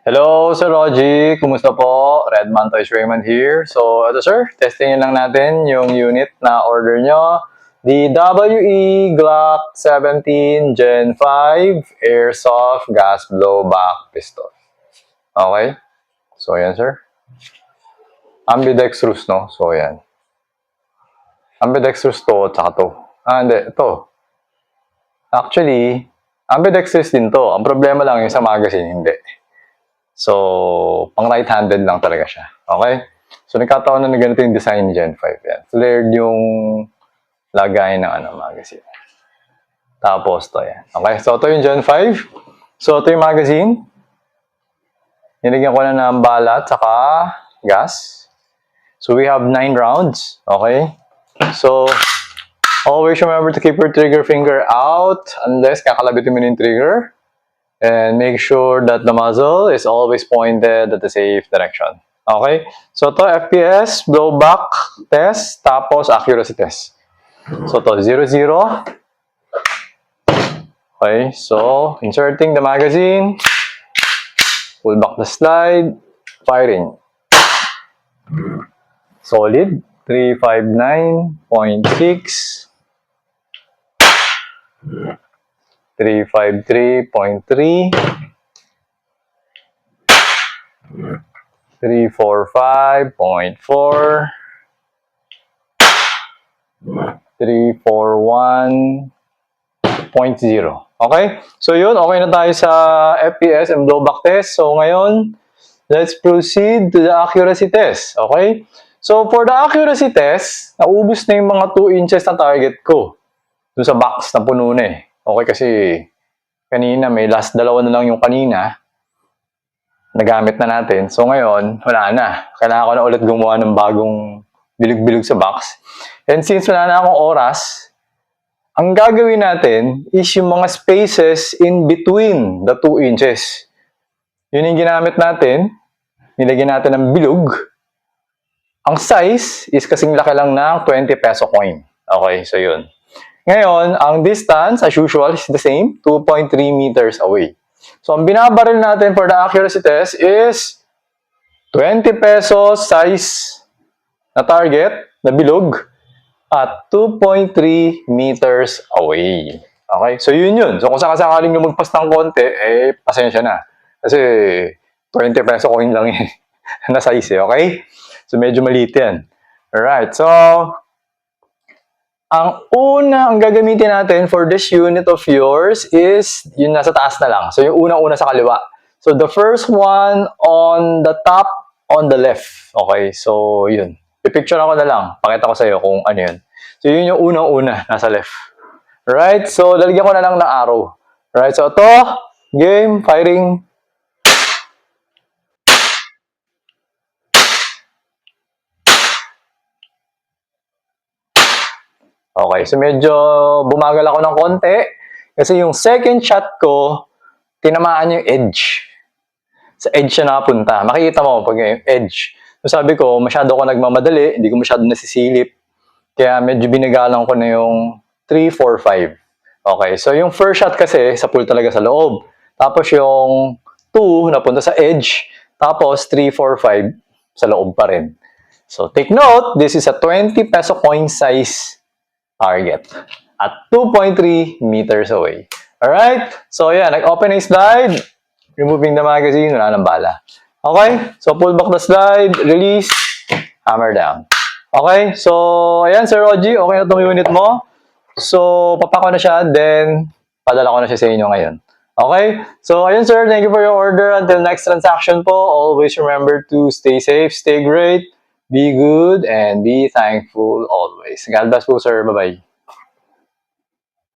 Hello, Sir Rogie. Kumusta po? Redman Toys Raymond here. So, ito sir, testingin lang natin yung unit na order nyo. The WE Glock 17 Gen 5 Airsoft Gas Blowback Pistol. Okay? So, yan sir. Ambidextrous, no? So, yan. Ambidextrous to, tsaka to. Hindi. Ito. Actually, ambidextrous din to. Ang problema lang yung sa magazine, hindi. So, pang right-handed lang talaga siya. Okay? So, nagkataon na ganito yung design ni Gen 5. Yan. Flared yung lagay ng magazine. Tapos, to yan. Okay? So, ito yung Gen 5. So, ito yung magazine. Nilagyan ko na ng bala at saka gas. So, we have 9 rounds. Okay? So, always remember to keep your trigger finger out unless kakalabitin mo yung trigger. And make sure that the muzzle is always pointed at the safe direction. Okay? So, to FPS, blowback test, tapos accuracy test. So, to 0, 0. Okay? So, inserting the magazine. Pull back the slide. Firing. Solid. 359.6. 353.3, 345.4, 341.0. Okay? So yun, okay na tayo sa FPS and blowback test. So ngayon, let's proceed to the accuracy test. Okay? So for the accuracy test, naubos na yung mga 2 inches na target ko. Doon sa box na puno na eh. Okay, kasi kanina may last dalawa na lang yung kanina. Nagamit na natin. So ngayon, wala na. Kailangan ko na ulit gumawa ng bagong bilog-bilog sa box. And since wala na akong oras, ang gagawin natin is yung mga spaces in between the 2 inches. Yun yung ginamit natin. Nilagyan natin ng bilog. Ang size is kasing laki lang ng 20 peso coin. Okay, so yun. Ngayon, ang distance, as usual, is the same, 2.3 meters away. So, ang binabaril natin for the accuracy test is 20 pesos size na target, na bilog, at 2.3 meters away. Okay? So, yun. So, kung sakasakaling yung magpas ng konti, pasensya na. Kasi, 20 peso coin lang yun na size okay? So, medyo maliit yan. Alright, so, ang gagamitin natin for this unit of yours is yung nasa taas na lang. So, yung unang-una sa kaliwa. So, the first one on the top, on the left. Okay, so, yun. I-picture ako na lang. Pakita ko sa iyo kung ano yun. So, yun yung unang-una, nasa left. Right, so, lalagyan ko na lang ng arrow. Right, so, ito, game, firing. Okay, so medyo bumagal ako ng konti kasi yung second shot ko, tinamaan yung edge. Sa edge siya nakapunta. Makikita mo pag yung edge. So sabi ko, masyado ako nagmamadali, hindi ko masyado nasisilip. Kaya medyo binagalang ko na yung 3, 4, 5. Okay, so yung first shot kasi, sa pool talaga sa loob. Tapos yung 2, napunta sa edge. Tapos 3, 4, 5, sa loob pa rin. So take note, this is a 20 peso coin size target at 2.3 meters away. Alright? So, yeah, nag-open a slide, removing the magazine, wala nang bala. Okay? So, pull back the slide, release, hammer down. Okay? So, ayan, Sir Rogie, okay na itong unit mo. So, papa ko na siya, then, padala ko na siya sa inyo ngayon. Okay? So, ayan, sir, thank you for your order. Until next transaction po, always remember to stay safe, stay great, be good, and be thankful always. God bless po, sir. Bye-bye.